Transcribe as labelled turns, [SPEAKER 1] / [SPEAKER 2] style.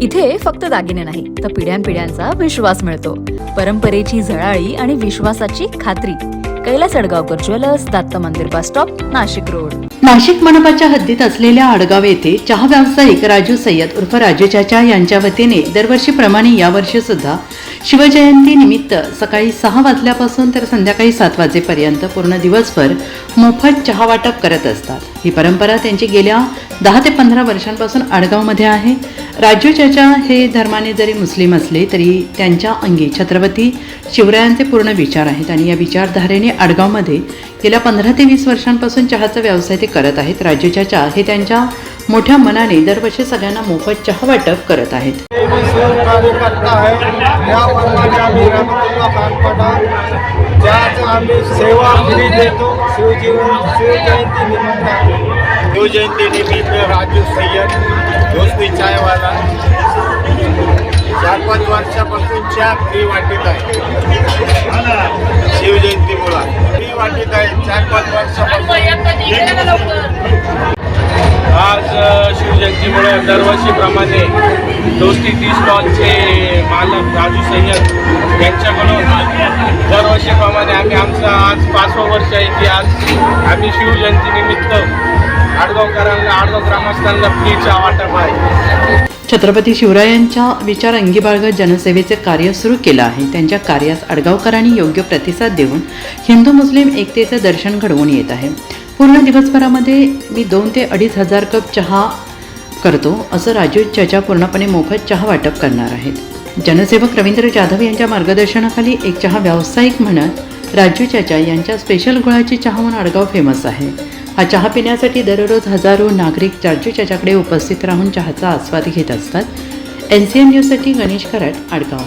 [SPEAKER 1] इथे फक्त दागिने नाही तर पिढ्यानपिढ्यांचा विश्वास मिळतो. परंपरेची झळाळी आणि विश्वासाची खात्री. कैलास अडगावकर ज्वेलर्स, दत्त मंदिर bus stop, Nashik road.
[SPEAKER 2] Nashik मनपाच्या हद्दीत असलेल्या आडगाव येथे चहा व्यावसायिक राजू सय्यद उर्फ राजू चाचा यांच्या वतीने दरवर्षीप्रमाणे यावर्षी सुद्धा शिवजयंती निमित्त सकाळी 6 वाजल्यापासून तर संध्याकाळी 7 वाजेपर्यंत पूर्ण दिवसभर मोफत चहा वाटप करत असतात. ही परंपरा त्यांची गेल्या 10 ते 15 वर्षांपासून आडगावमध्ये आहे. राजू चाचा हे धर्माने जरी मुस्लिम असले तरी त्यांच्या अंगी छत्रपती शिवरायांचे पूर्ण विचार आहेत आणि या विचारधारेने आडगावमध्ये गेल्या 15 ते 20 वर्षांपासून चहाचा व्यवसाय ते करत आहेत. राजू चाचा हे त्यांच्या मोठ्या मनाने दरवर्षी सगळ्यांना मोफत चहा वाटप करत आहेत.
[SPEAKER 3] शिवजयंती निमित्त राजू सय्यद दोस्ती चायवाला 4-5 वर्षापासून चहा फ्री वाटत आहे. शिवजयंती मुला फ्री वाटत आहे 4-5 वर्षापासून. आज शिवजयंतीमुळे दरवर्षीप्रमाणे दोस्ती टी स्टॉलचे मालक राजू सय्यद यांच्याकडून दरवर्षीप्रमाणे आम्ही आमचा आज 5वं वर्ष आहे की आज आम्ही शिवजयंतीनिमित्त आडगावकरांना, आडगाव ग्रामस्थांना फ्री चहा वाटप आहे.
[SPEAKER 2] छत्रपती शिवरायांच्या विचार अंगी बाळगत जनसेवेचे कार्य सुरू केलं आहे. त्यांच्या कार्यास आडगावकरांनी योग्य प्रतिसाद देऊन हिंदू मुस्लिम एकतेचं दर्शन घडवून येत आहे. पूर्ण दिवसभरामध्ये मी 2 ते 2.5 हजार कप चहा करतो असं राजू चाचा पूर्णपणे मोफत चहा वाटप करणार आहेत. जनसेवक रवींद्र जाधव यांच्या मार्गदर्शनाखाली एक चहा व्यावसायिक म्हणत राजू चाचा यांच्या स्पेशल गुळाची चहा म्हणून आडगाव फेमस आहे. हा चहा पिण्यासाठी दररोज हजारो नागरिक राजू चाचाकडे उपस्थित राहून चहाचा आस्वाद घेत असतात. NCN न्यूजसाठी गणेश कराड, आडगाव.